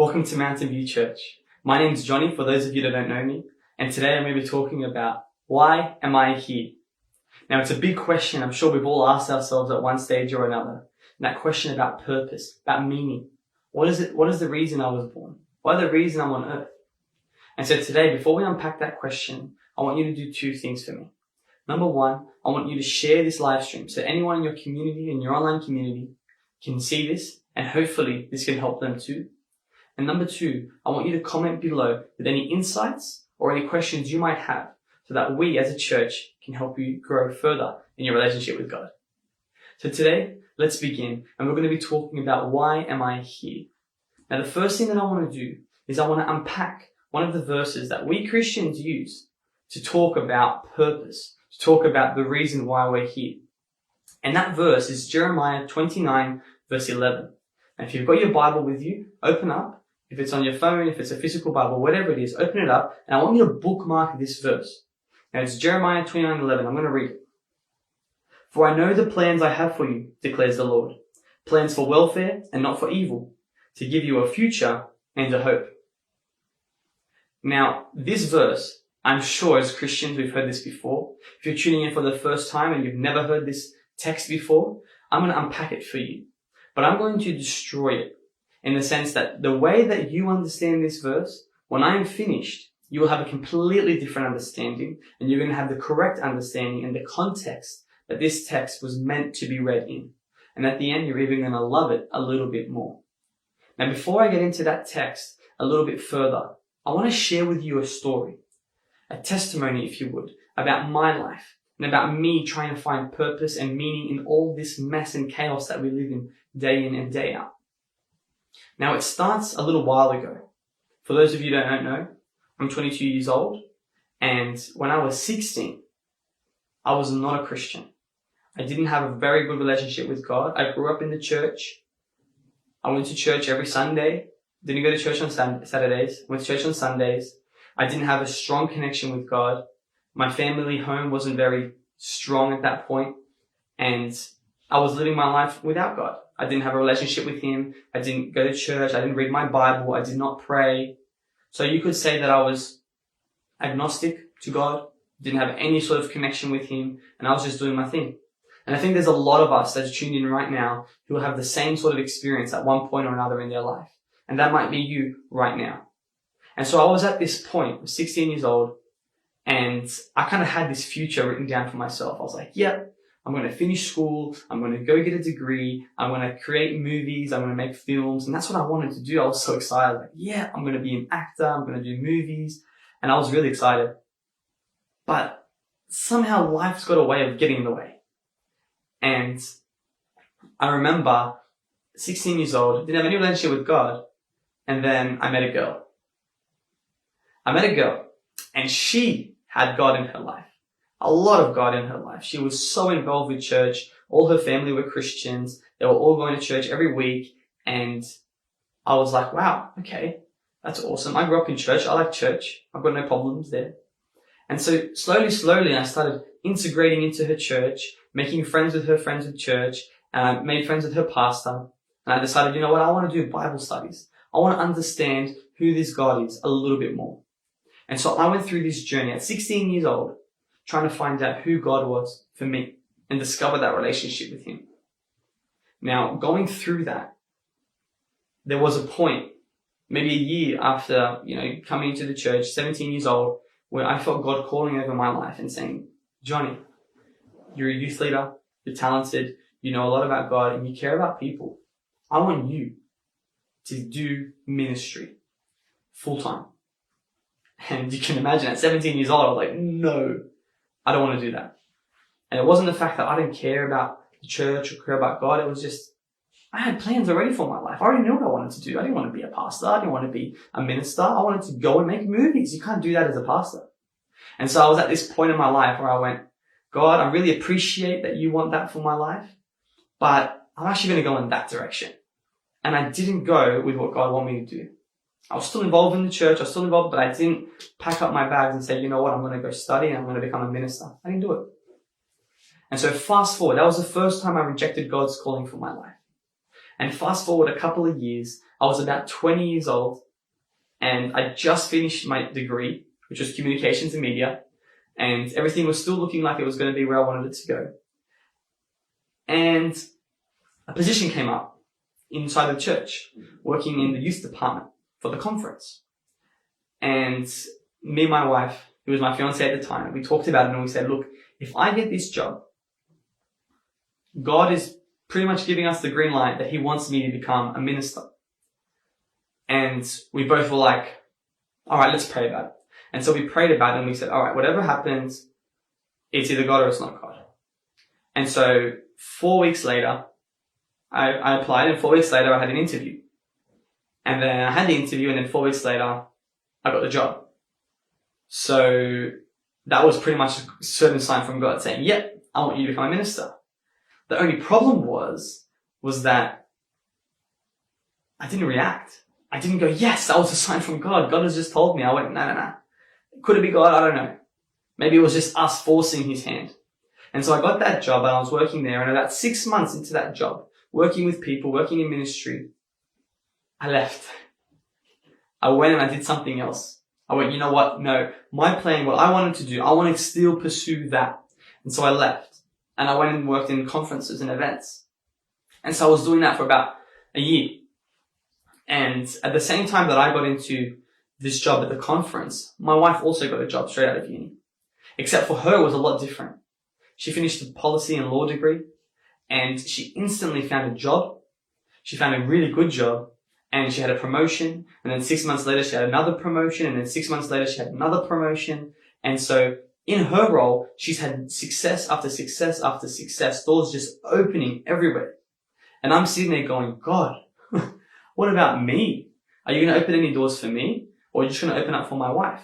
Welcome to Mountain View Church. My name's Johnny, for those of you that don't know me, and today I'm going to be talking about why am I here? Now it's a big question I'm sure we've all asked ourselves at one stage or another. And that question about purpose, about meaning. What is the reason I was born? What are the reason I'm on earth? And so today, before we unpack that question, I want you to do two things for me. Number one, I want you to share this live stream so anyone in your community, in your online community, can see this, and hopefully this can help them too. And number two, I want you to comment below with any insights or any questions you might have so that we as a church can help you grow further in your relationship with God. So today, let's begin, and we're going to be talking about why am I here? Now the first thing that I want to do is I want to unpack one of the verses that we Christians use to talk about purpose, to talk about the reason why we're here. And that verse is Jeremiah 29 verse 11. And if you've got your Bible with you, open up. If it's on your phone, if it's a physical Bible, whatever it is, open it up, and I want you to bookmark this verse. Now it's Jeremiah 29:11. I'm going to read it. For I know the plans I have for you, declares the Lord. Plans for welfare and not for evil, to give you a future and a hope. Now, this verse, I'm sure as Christians we've heard this before. If you're tuning in for the first time and you've never heard this text before, I'm going to unpack it for you. But I'm going to destroy it. In the sense that the way that you understand this verse, when I am finished, you will have a completely different understanding, and you're going to have the correct understanding and the context that this text was meant to be read in. And at the end, you're even going to love it a little bit more. Now, before I get into that text a little bit further, I want to share with you a story, a testimony, if you would, about my life and about me trying to find purpose and meaning in all this mess and chaos that we live in and day out. Now, it starts a little while ago. For those of you that don't know, I'm 22 years old, and when I was 16, I was not a Christian. I didn't have a very good relationship with God. I grew up in the church. I went to church every Sunday. Didn't go to church on Saturdays. Went to church on Sundays. I didn't have a strong connection with God. My family home wasn't very strong at that point, and I was living my life without God. I didn't have a relationship with Him. I didn't go to church. I didn't read my Bible. I did not pray. So you could say that I was agnostic to God, didn't have any sort of connection with Him, and I was just doing my thing. And I think there's a lot of us that's tuned in right now who have the same sort of experience at one point or another in their life. And that might be you right now. And so I was at this point, I was 16 years old, and I kind of had this future written down for myself. I was like, yep. I'm going to finish school. I'm going to go get a degree. I'm going to create movies. I'm going to make films. And that's what I wanted to do. I was so excited. Like, yeah, I'm going to be an actor. I'm going to do movies. And I was really excited. But somehow life's got a way of getting in the way. And I remember 16 years old, didn't have any relationship with God. And then I met a girl. And she had God in her life. A lot of God in her life. She was so involved with church. All her family were Christians. They were all going to church every week. And I was like, wow, okay, that's awesome. I grew up in church. I like church. I've got no problems there. And so slowly, I started integrating into her church, making friends with her friends at church, and I made friends with her pastor. And I decided, you know what, I want to do Bible studies. I want to understand who this God is a little bit more. And so I went through this journey at 16 years old, trying to find out who God was for me and discover that relationship with Him. Now, going through that, there was a point, maybe a year after, coming into the church, 17 years old, where I felt God calling over my life and saying, Johnny, you're a youth leader, you're talented, you know a lot about God, and you care about people. I want you to do ministry full time. And you can imagine at 17 years old, I was like, no, I don't want to do that. And it wasn't the fact that I didn't care about the church or care about God. It was just, I had plans already for my life. I already knew what I wanted to do. I didn't want to be a pastor. I didn't want to be a minister. I wanted to go and make movies. You can't do that as a pastor. And so I was at this point in my life where I went, God, I really appreciate that you want that for my life, but I'm actually going to go in that direction. And I didn't go with what God wanted me to do. I was still involved in the church. But I didn't pack up my bags and say, you know what, I'm going to go study and I'm going to become a minister. I didn't do it. And so fast forward, that was the first time I rejected God's calling for my life. And fast forward a couple of years, I I was about 20 years old, and I just finished my degree, which was communications and media, and everything was still looking like it was going to be where I wanted it to go. And a position came up inside the church, working in the youth department for the conference. And me and my wife, who was my fiancée at the time, we talked about it and we said, look, if I get this job, God is pretty much giving us the green light that he wants me to become a minister. And we both were like, all right, let's pray about it. And so we prayed about it and we said, all right, whatever happens, it's either God or it's not God. And so 4 weeks later, I applied, and 4 weeks later I had an interview. And then I had the interview, and then 4 weeks later I got the job. So that was pretty much a certain sign from God saying, yep, I want you to become a minister. The only problem was that I didn't react. I didn't go, yes, that was a sign from God. God has just told me. I went, no. Could it be God? I don't know. Maybe it was just us forcing his hand. And so I got that job, and I was working there, and about 6 months into that job, working with people, working in ministry, I left. I went and I did something else. I went, you know what? No, my plan, what I wanted to do, I wanted to still pursue that. And so I left, and I went and worked in conferences and events. And so I was doing that for about a year. And at the same time that I got into this job at the conference, my wife also got a job straight out of uni. Except for her, it was a lot different. She finished a policy and law degree, and she instantly found a job. She found a really good job, and she had a promotion, and then 6 months later she had another promotion, and then 6 months later she had another promotion. And so in her role, she's had success after success after success, doors just opening everywhere. And I'm sitting there going, God, what about me? Are you going to open any doors for me, or are you just going to open up for my wife?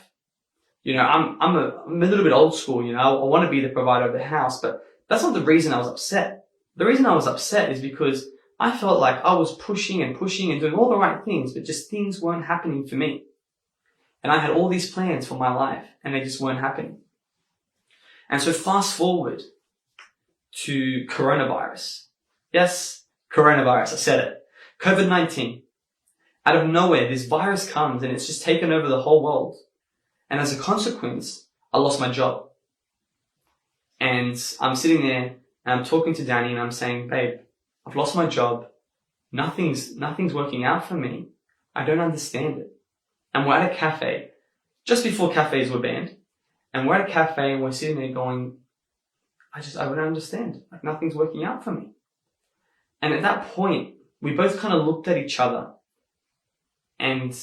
You know, I'm a little bit old school, you know, I want to be the provider of the house, but that's not the reason I was upset. The reason I was upset is because I felt like I was pushing and doing all the right things, but just things weren't happening for me. And I had all these plans for my life, and they just weren't happening. And so fast forward to coronavirus. Yes, coronavirus, I said it. COVID-19. Out of nowhere, this virus comes and it's just taken over the whole world. And as a consequence, I lost my job. And I'm sitting there and I'm talking to Danny and I'm saying, babe, I've lost my job. Nothing's working out for me. I don't understand it. And we're at a cafe, just before cafes were banned. And we're at a cafe and we're sitting there going, I don't understand. Like, nothing's working out for me. And at that point, we both kind of looked at each other and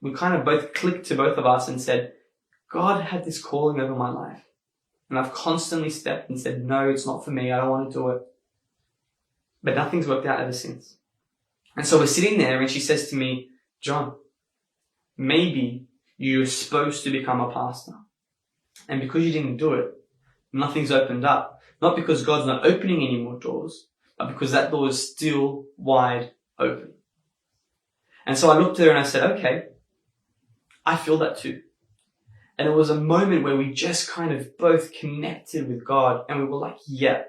we kind of both clicked to both of us and said, God had this calling over my life. And I've constantly stepped and said, no, it's not for me. I don't want to do it. But nothing's worked out ever since. And so we're sitting there and she says to me, John, maybe you're supposed to become a pastor. And because you didn't do it, nothing's opened up. Not because God's not opening any more doors, but because that door is still wide open. And so I looked at her and I said, okay, I feel that too. And it was a moment where we just kind of both connected with God and we were like, yeah,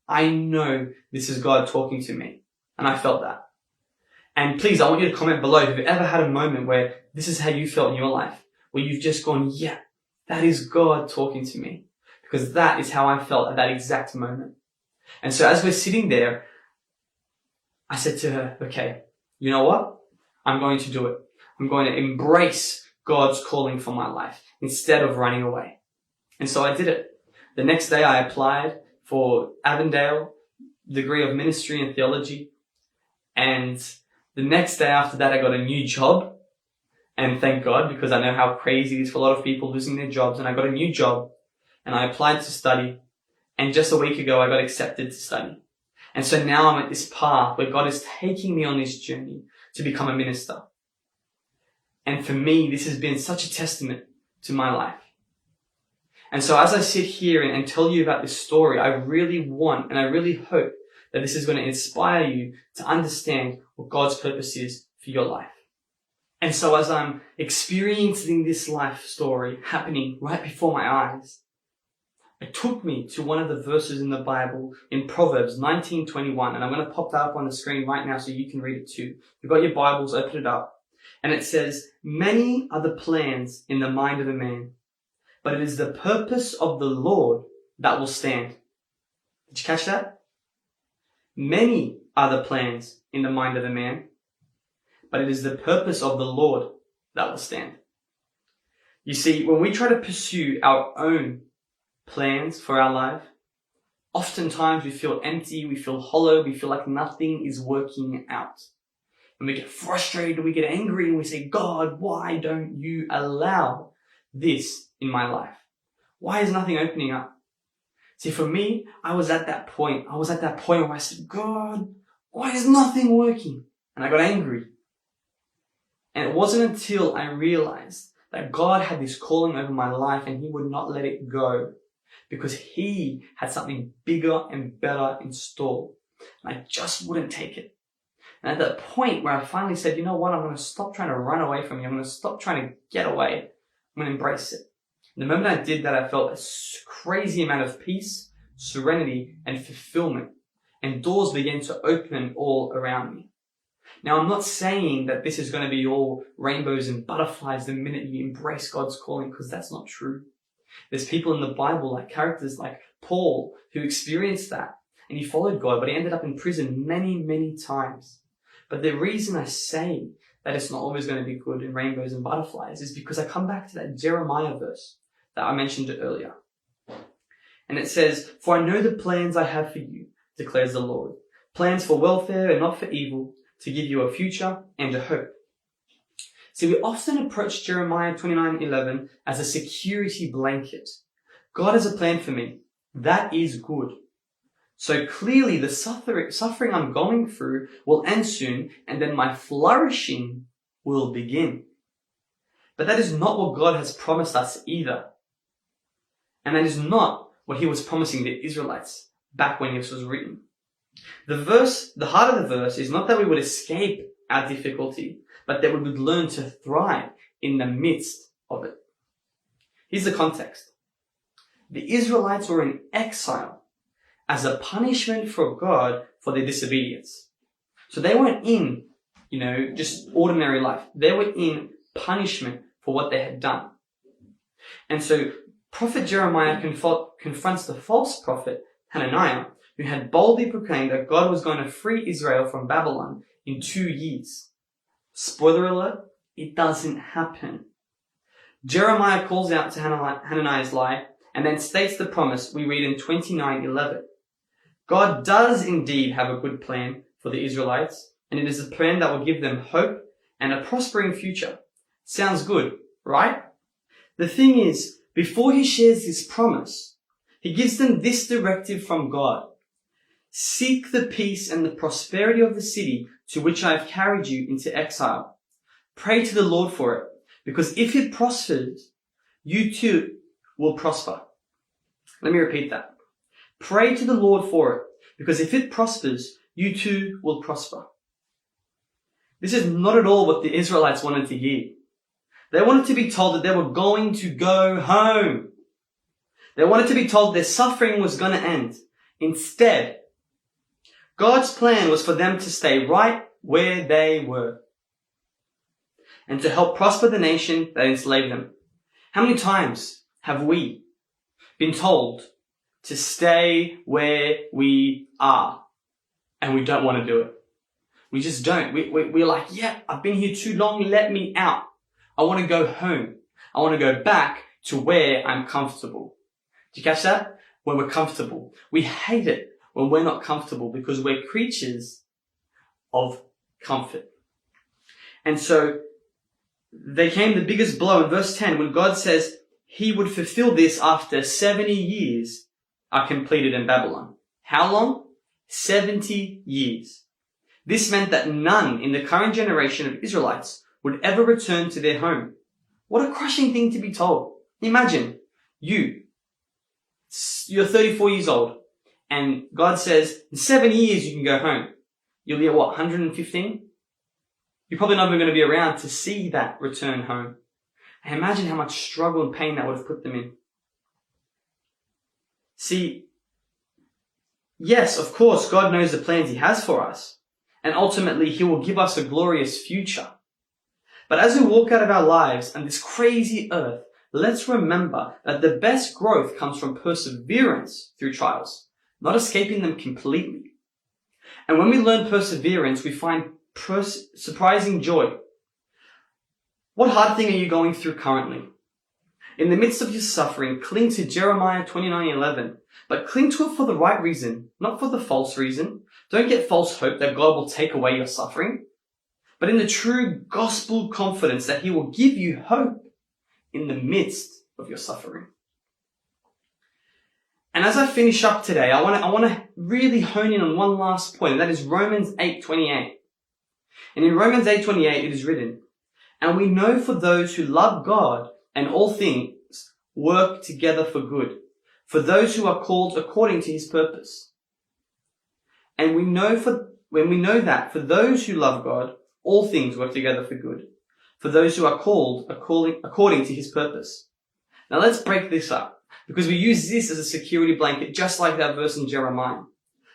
I know this is God talking to me. And I felt that. And please, I want you to comment below if you've ever had a moment where this is how you felt in your life, where you've just gone, yeah, that is God talking to me. Because that is how I felt at that exact moment. And so as we're sitting there, I said to her, okay, you know what? I'm going to do it. I'm going to embrace God's calling for my life instead of running away. And so I did it. The next day I applied for Avondale, degree of ministry and theology. And the next day after that, I got a new job. And thank God, because I know how crazy it is for a lot of people losing their jobs. And I got a new job and I applied to study. And just a week ago, I got accepted to study. And so now I'm at this path where God is taking me on this journey to become a minister. And for me, this has been such a testament to my life. And so as I sit here and tell you about this story, I really want and I really hope that this is going to inspire you to understand what God's purpose is for your life. And so as I'm experiencing this life story happening right before my eyes, it took me to one of the verses in the Bible in Proverbs 19:21, and I'm going to pop that up on the screen right now so you can read it too. If you've got your Bibles, open it up. And it says, "Many are the plans in the mind of a man, but it is the purpose of the Lord that will stand." Did you catch that? Many are the plans in the mind of a man, but it is the purpose of the Lord that will stand. You see, when we try to pursue our own plans for our life, oftentimes we feel empty, we feel hollow, we feel like nothing is working out. And we get frustrated, we get angry, and we say, "God, why don't you allow this in my life? Why is nothing opening up?" See, for me, I was at that point where I said, "God, why is nothing working?" And I got angry. And it wasn't until I realized that God had this calling over my life and He would not let it go because He had something bigger and better in store. And I just wouldn't take it. And at that point where I finally said, "You know what? I'm going to stop trying to run away from you. I'm going to stop trying to get away. I'm going to embrace it." And the moment I did that, I felt a crazy amount of peace, serenity, and fulfillment. And doors began to open all around me. Now, I'm not saying that this is going to be all rainbows and butterflies the minute you embrace God's calling, because that's not true. There's people in the Bible, like characters like Paul, who experienced that. And he followed God, but he ended up in prison many, many times. But the reason I say that it's not always going to be good and rainbows and butterflies is because I come back to that Jeremiah verse that I mentioned earlier. And it says, "For I know the plans I have for you, declares the Lord. Plans for welfare and not for evil, to give you a future and a hope." See, we often approach Jeremiah 29:11 as a security blanket. God has a plan for me. That is good. So clearly the suffering I'm going through will end soon, and then my flourishing will begin. But that is not what God has promised us either. And that is not what He was promising the Israelites back when this was written. The heart of the verse is not that we would escape our difficulty, but that we would learn to thrive in the midst of it. Here's the context. The Israelites were in exile as a punishment for God for their disobedience. So they weren't in, just ordinary life. They were in punishment for what they had done. And so Prophet Jeremiah confronts the false prophet Hananiah, who had boldly proclaimed that God was going to free Israel from Babylon in 2 years. Spoiler alert, it doesn't happen. Jeremiah calls out to Hananiah's lie and then states the promise we read in 29:11. God does indeed have a good plan for the Israelites, and it is a plan that will give them hope and a prospering future. Sounds good, right? The thing is, before he shares this promise, he gives them this directive from God. "Seek the peace and the prosperity of the city to which I have carried you into exile. Pray to the Lord for it, because if it prospers, you too will prosper." Let me repeat that. Pray to the Lord for it, because if it prospers, you too will prosper. This is not at all what the Israelites wanted to hear. They wanted to be told that they were going to go home. They wanted to be told their suffering was going to end. Instead, God's plan was for them to stay right where they were and to help prosper the nation that enslaved them. How many times have we been told to stay where we are and we don't want to do it? We just don't. We're like, "Yeah, I've been here too long. Let me out. I want to go home. I want to go back to where I'm comfortable." Do you catch that? When we're comfortable. We hate it when we're not comfortable because we're creatures of comfort. And so there came the biggest blow in verse 10 when God says He would fulfill this after 70 years are completed in Babylon. How long? 70 years. This meant that none in the current generation of Israelites would ever return to their home. What a crushing thing to be told. Imagine you're 34 years old and God says in 7 years you can go home. You'll be at 115? You're probably not even going to be around to see that return home. And imagine how much struggle and pain that would have put them in. See, yes, of course, God knows the plans He has for us, and ultimately He will give us a glorious future. But as we walk out of our lives on this crazy earth, let's remember that the best growth comes from perseverance through trials, not escaping them completely. And when we learn perseverance, we find surprising joy. What hard thing are you going through currently? In the midst of your suffering, cling to Jeremiah 29:11, but cling to it for the right reason, not for the false reason. Don't get false hope that God will take away your suffering, but in the true gospel confidence that He will give you hope in the midst of your suffering. And as I finish up today, I want to really hone in on one last point, and that is Romans 8:28. And in Romans 8:28 it is written, "And we know for those who love God and all things work together for good, for those who are called according to His purpose." And we know that for those who love God, all things work together for good, for those who are called according to His purpose. Now let's break this up, because we use this as a security blanket, just like that verse in Jeremiah.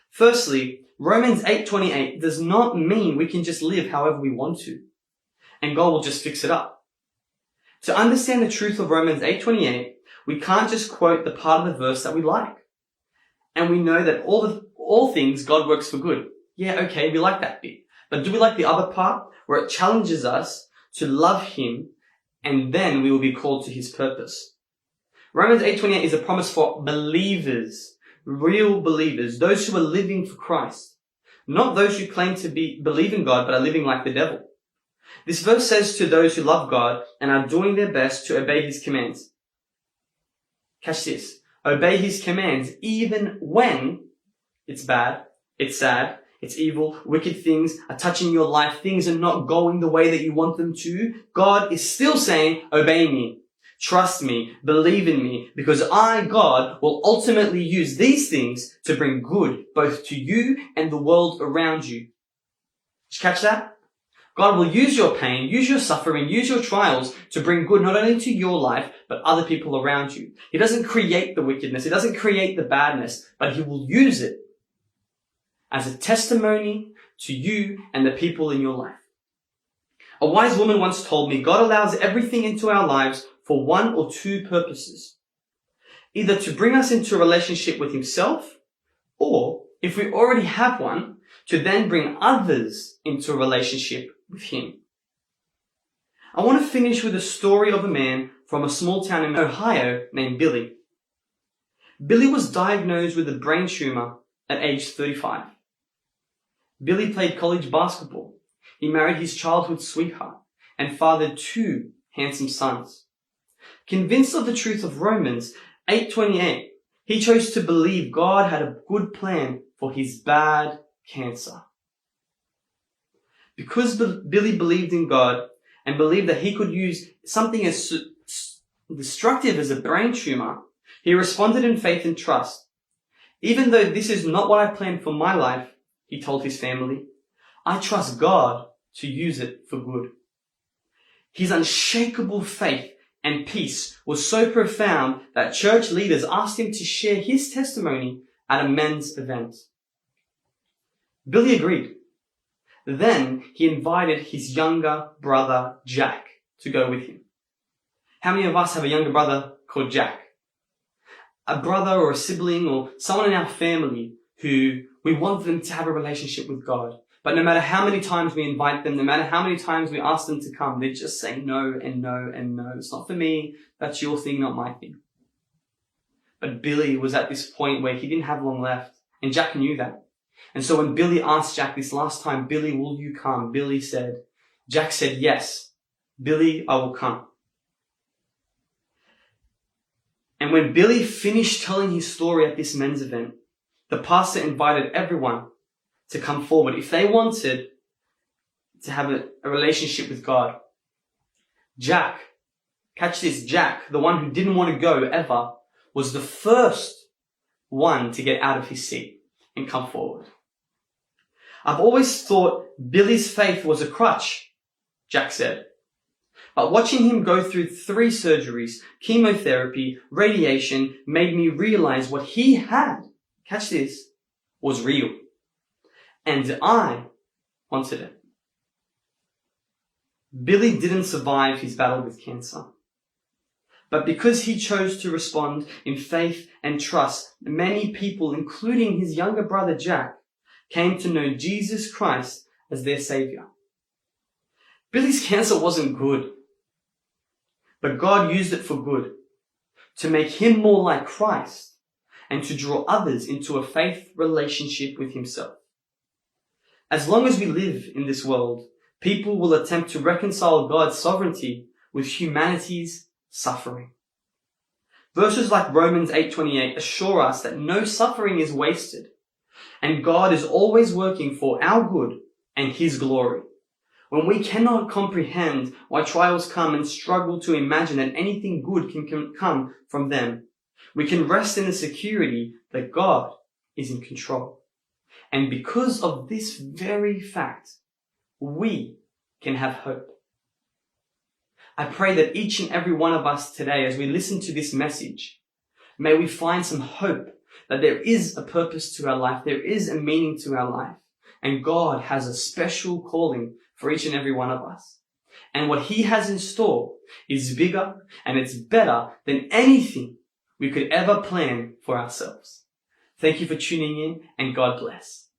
Firstly, Romans 8:28 does not mean we can just live however we want to, and God will just fix it up. To understand the truth of Romans 8:28, we can't just quote the part of the verse that we like. And we know that all things God works for good. Yeah, okay, we like that bit. But do we like the other part where it challenges us to love Him, and then we will be called to His purpose? Romans 8:28 is a promise for believers, real believers, those who are living for Christ. Not those who claim to believe in God but are living like the devil. This verse says to those who love God and are doing their best to obey His commands. Catch this. Obey His commands even when it's bad, it's sad, it's evil, wicked things are touching your life, things are not going the way that you want them to. God is still saying, obey me, trust me, believe in me, because I, God, will ultimately use these things to bring good both to you and the world around you. Did you catch that? God will use your pain, use your suffering, use your trials to bring good not only to your life, but other people around you. He doesn't create the wickedness. He doesn't create the badness, but He will use it as a testimony to you and the people in your life. A wise woman once told me, God allows everything into our lives for one or two purposes. Either to bring us into a relationship with Himself, or, if we already have one, to then bring others into a relationship with Him. I want to finish with a story of a man from a small town in Ohio named Billy. Billy was diagnosed with a brain tumor at age 35. Billy played college basketball. He married his childhood sweetheart and fathered 2 handsome sons. Convinced of the truth of Romans 8:28, he chose to believe God had a good plan for his bad cancer. Because Billy believed in God and believed that He could use something as destructive as a brain tumor, he responded in faith and trust. Even though this is not what I planned for my life, he told his family, I trust God to use it for good. His unshakable faith and peace was so profound that church leaders asked him to share his testimony at a men's event. Billy agreed. Then he invited his younger brother, Jack, to go with him. How many of us have a younger brother called Jack? A brother or a sibling or someone in our family who we want them to have a relationship with God. But no matter how many times we invite them, no matter how many times we ask them to come, they just say no and no and no. It's not for me. That's your thing, not my thing. But Billy was at this point where he didn't have long left. And Jack knew that. And so when Billy asked Jack this last time, Billy, will you come? Jack said, yes, Billy, I will come. And when Billy finished telling his story at this men's event, the pastor invited everyone to come forward if they wanted to have a relationship with God. Jack, catch this, Jack, the one who didn't want to go ever, was the first one to get out of his seat and come forward. I've always thought Billy's faith was a crutch, Jack said. But watching him go through 3 surgeries, chemotherapy, radiation, made me realize what he had, catch this, was real. And I wanted it. Billy didn't survive his battle with cancer. But because he chose to respond in faith and trust, many people, including his younger brother Jack, came to know Jesus Christ as their Savior. Billy's cancer wasn't good, but God used it for good, to make him more like Christ and to draw others into a faith relationship with himself. As long as we live in this world, people will attempt to reconcile God's sovereignty with humanity's suffering. Verses like Romans 8:28 assure us that no suffering is wasted, and God is always working for our good and His glory. When we cannot comprehend why trials come and struggle to imagine that anything good can come from them, we can rest in the security that God is in control. And because of this very fact, we can have hope. I pray that each and every one of us today, as we listen to this message, may we find some hope that there is a purpose to our life, there is a meaning to our life, and God has a special calling for each and every one of us. And what He has in store is bigger and it's better than anything we could ever plan for ourselves. Thank you for tuning in, and God bless.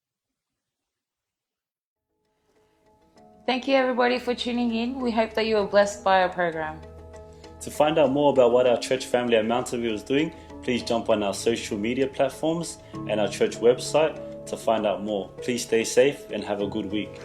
Thank you everybody for tuning in. We hope that you were blessed by our program. To find out more about what our church family at Mountain View is doing, please jump on our social media platforms and our church website to find out more. Please stay safe and have a good week.